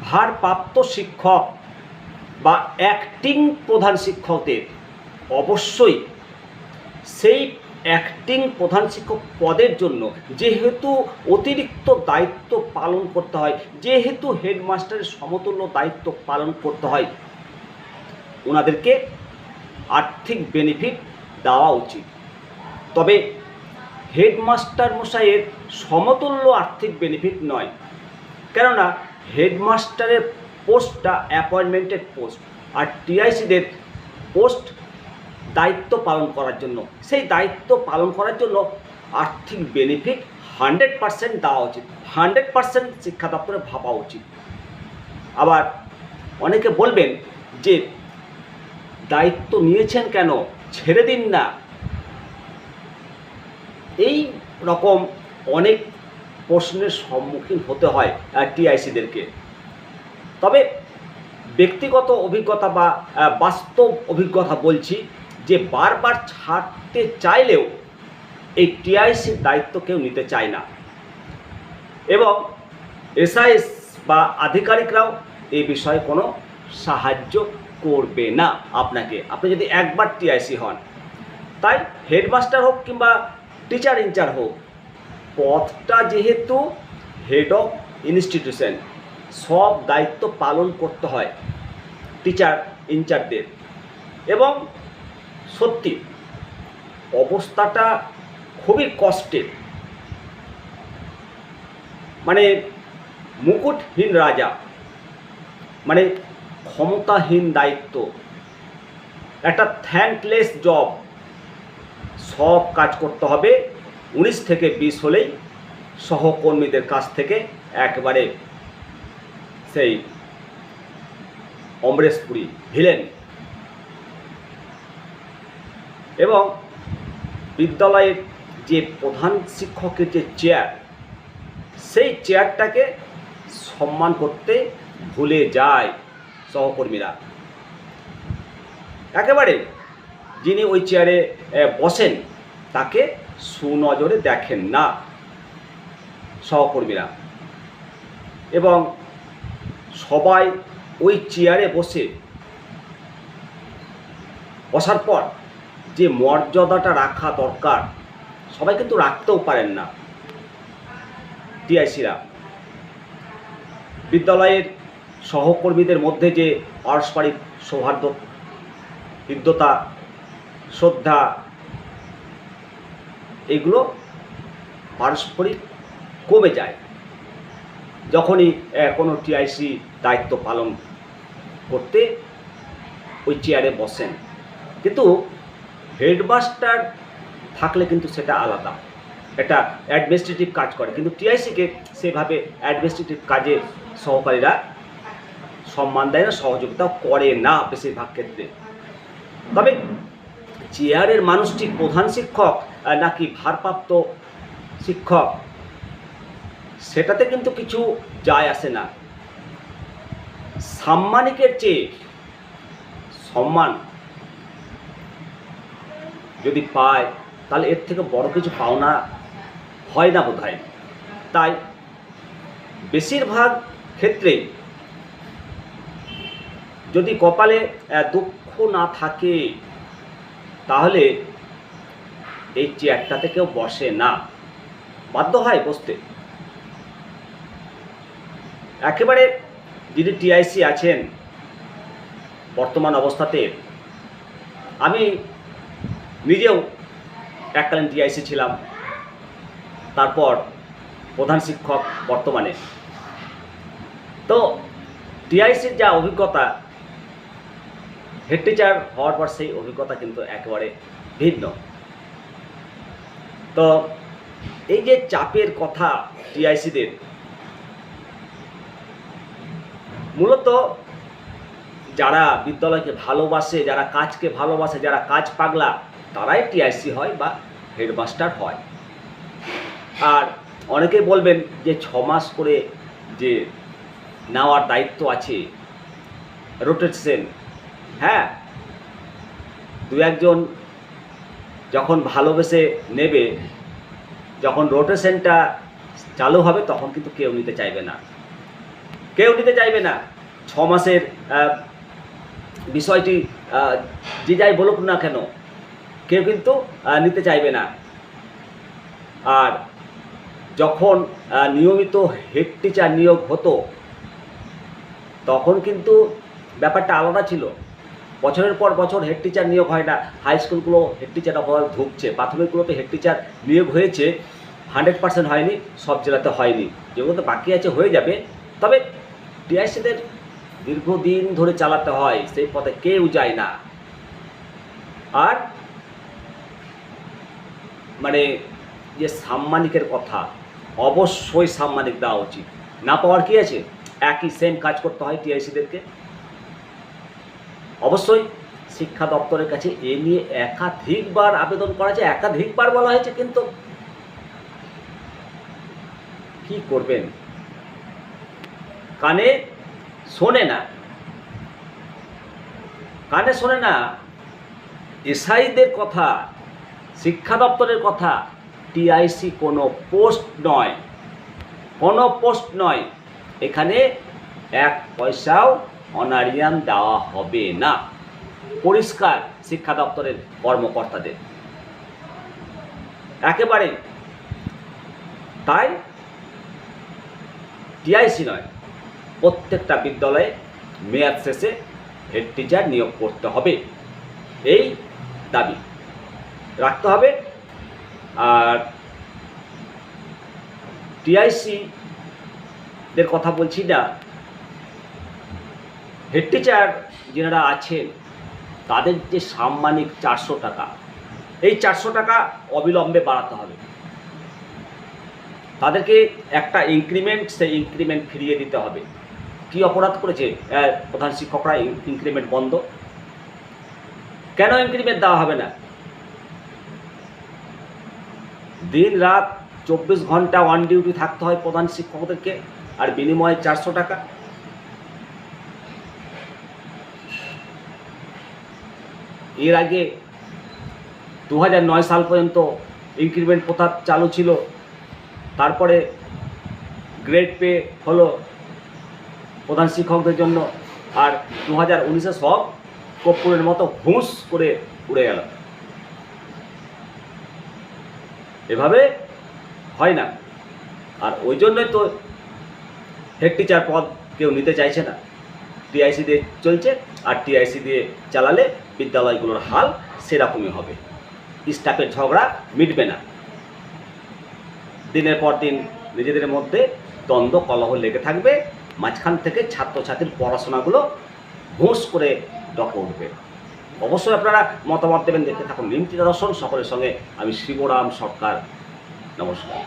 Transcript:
ভারপ্রাপ্ত শিক্ষক বা অ্যাক্টিং প্রধান শিক্ষকদের অবশ্যই সেই অ্যাক্টিং প্রধান শিক্ষক পদের জন্য যেহেতু অতিরিক্ত দায়িত্ব পালন করতে হয়, যেহেতু হেডমাস্টারের সমতুল্য দায়িত্ব পালন করতে হয়, ওনাদেরকে আর্থিক বেনিফিট দেওয়া উচিত। তবে হেডমাস্টার মশাইয়ের সমতুল্য আর্থিক বেনিফিট নয়, কেননা হেডমাস্টারের পোস্টটা অ্যাপয়েন্টমেন্টেড পোস্ট, আর টিআইসিদের পোস্ট দায়িত্ব পালন করার জন্য। সেই দায়িত্ব পালন করার জন্য আর্থিক বেনিফিট 100% দেওয়া উচিত, 100% শিক্ষা দপ্তরে ভাবা উচিত। আবার অনেকে বলবেন যে দায়িত্ব নিয়েছেন কেন, ছেড়ে দিন না। এই রকম অনেক প্রশ্নের সম্মুখীন হতে হয় টিআইসিদেরকে। তবে ব্যক্তিগত অভিজ্ঞতা বা বাস্তব অভিজ্ঞতা বলছি যে বারবার ছাড়তে চাইলেও এই টিআইসির দায়িত্ব কেউ নিতে চায় না, এবং এসআইএস বা আধিকারিকরাও এই বিষয়ে কোনো সাহায্য করবে না আপনাকে, আপনি যদি একবার টিআইসি হন। তাই হেডমাস্টার হোক কিংবা টিচার ইনচার্জ হোক, পদটা যেহেতু হেড অফ ইনস্টিটিউশন, সব দায়িত্ব পালন করতে হয় টিচার ইনচার্জদের। এবং সত্যি অবস্থাটা খুবই কষ্টের, মানে মুকুটহীন রাজা, মানে ক্ষমতাহীন দায়িত্ব, একটা থ্যাঙ্কলেস জব। সব কাজ করতে হবে 19 থেকে 20 হলেই সহকর্মীদের কাছ থেকে একবারে সেই অমরেশপুরি ভিলেন। এবং বিদ্যালয়ের যে প্রধান শিক্ষকের যে চেয়ার, সেই চেয়ারটাকে সম্মান করতে ভুলে যায় সহকর্মীরা। একেবারে যিনি ওই চেয়ারে বসেন তাকে সুনজরে দেখেন না সহকর্মীরা, এবং সবাই ওই চেয়ারে বসার পর যে মর্যাদাটা রাখা দরকার সবাই কিন্তু রাখতেও পারেন না টিআইসিরা। বিদ্যালয়ের সহকর্মীদের মধ্যে যে পারস্পরিক সৌহার্দ্য, হৃদ্যতা, শ্রদ্ধা, এগুলো পারস্পরিক কমে যায় যখনই কোনো টিআইসি দায়িত্ব পালন করতে ওই চেয়ারে বসেন। কিন্তু হেডমাস্টার থাকলে কিন্তু সেটা আলাদা, একটা অ্যাডমিনিস্ট্রেটিভ কাজ করে, কিন্তু টিআইসিকে সেভাবে অ্যাডমিনিস্ট্রেটিভ কাজে সহকারীরা সম্মান দেয় না, সহযোগিতাও করে না বেশিরভাগ ক্ষেত্রে। তবে চেয়ারের মানুষটি প্রধান শিক্ষক নাকি ভারপ্রাপ্ত শিক্ষক, সেটাতে কিন্তু কিছু যায় আসে না। সাম্মানিকের চেয়ে সম্মান যদি পায় তাহলে এর থেকে বড় কিছু পাওনা হয় না বোধ হয়। তাই বেশিরভাগ ক্ষেত্রেই যদি কপালে দুঃখ না থাকে তাহলে এই চেয়ারটাতে কেউ বসে না, বাধ্য হয় বসতে। একেবারে যিনি টিআইসি আছেন বর্তমান অবস্থাতে, আমি নিজেও এককালীন টিআইসি ছিলাম, তারপর প্রধান শিক্ষক বর্তমানে। তো টিআইসির যা অভিজ্ঞতা, হেড টিচার হওয়ার পর সেই অভিজ্ঞতা কিন্তু একেবারে ভিন্ন। তো এই যে চাপের কথা টিআইসিদের, মূলত যারা বিদ্যালয়কে ভালোবাসে, যারা কাজকে ভালোবাসে, যারা কাজ পাগলা, তারাই টিআইসি হয় বা হেডমাস্টার হয়। আর অনেকেই বলবেন যে 6 মাস করে যে নেওয়ার দায়িত্ব আছে, রোটেশন, হ্যাঁ, 2-1 জন যখন ভালোবেসে নেবে, যখন রোটেশনটা চালু হবে তখন কিন্তু কেউ নিতে চাইবে না। কেউ নিতে চাইবে না। 6 মাসের বিষয়টি যে যাই বলুক না কেন, কেউ কিন্তু নিতে চাইবে না। আর যখন নিয়মিত হেড টিচার নিয়োগ হতো তখন কিন্তু ব্যাপারটা আলাদা ছিল। বছরের পর বছর হেড টিচার নিয়োগ হয় না। হাই স্কুলগুলো হেড টিচার অভাবে ধুঁকছে, প্রাথমিকগুলোতে হেড টিচার নিয়োগ হয়েছে, 100% হয়নি, সব জেলাতে হয়নি, যেগুলোতে বাকি আছে হয়ে যাবে। তবে টিআইসিদের দীর্ঘদিন ধরে চালাতে হয়, সেই পথে কেউ যায় না। আর মানে যে সাম্মানিকের কথা, অবশ্যই সাম্মানিক দেওয়া উচিত। না পাওয়ার কি আছে, একই সেম কাজ করতে হয় টিআইসিদেরকে। অবশ্যই শিক্ষা দপ্তরের কাছে এ নিয়ে একাধিকবার আবেদন করা হয়েছে, একাধিকবার বলা হয়েছে, কিন্তু কি করবেন, কানে শোনে না, কানে শোনে না। এসআইদের কথা, শিক্ষা দপ্তরের কথা, টিআইসি কোনো পোস্ট নয়, কোনো পোস্ট নয়। এখানে 1 পয়সাও অনারিয়াম দেওয়া হবে না, পরিষ্কার শিক্ষা দপ্তরের কর্মকর্তাদের একেবারে। তাই টিআইসি নয়, প্রত্যেকটা বিদ্যালয়ে মেয়াদ শেষে হেড টিচার নিয়োগ করতে হবে, এই দাবি রাখতে হবে। আর টিআইসিদের কথা বলছি না, হেড টিচার যারা আছেন তাদের যে সাম্মানিক 400 টাকা, এই 400 টাকা অবিলম্বে বাড়াতে হবে। তাদেরকে একটা ইনক্রিমেন্ট, সেই ইনক্রিমেন্ট ফিরিয়ে দিতে হবে। কি অপরাধ করেছে প্রধান শিক্ষকরা? ইনক্রিমেন্ট বন্ধ কেন? ইনক্রিমেন্ট দেওয়া হবে না? দিন রাত 24 ঘন্টা অন ডিউটি থাকতে হয় প্রধান শিক্ষকদেরকে, আর বিনিময়ে 400 টাকা। এর আগে 2009 সাল পর্যন্ত ইনক্রিমেন্ট প্রথা চালু ছিল, তারপরে গ্রেড পে হলো প্রধান শিক্ষকদের জন্য, আর 2019-এ সব কর্পূরের মতো ঘুষ করে উড়ে গেল। এভাবে হয় না। আর ওই জন্যই তো হেড টিচার পদ কেউ নিতে চাইছে না। টিআইসি দিয়ে চলছে, আর টিআইসি দিয়ে চালালে বিদ্যালয়গুলোর হাল সেরকমই হবে। স্টাফের ঝগড়া মিটবে না, দিনের পর দিন নিজেদের মধ্যে দ্বন্দ্ব কলহ লেগে থাকবে, মাঝখান থেকে ছাত্রছাত্রীর পড়াশোনাগুলো ঘুষ করে ডকে উঠবে। অবশ্যই আপনারা মতামত দেবেন। দেখতে থাকুন নিমতিতা দর্শন। সকলের সঙ্গে আমি শিবরাম সরকার। নমস্কার।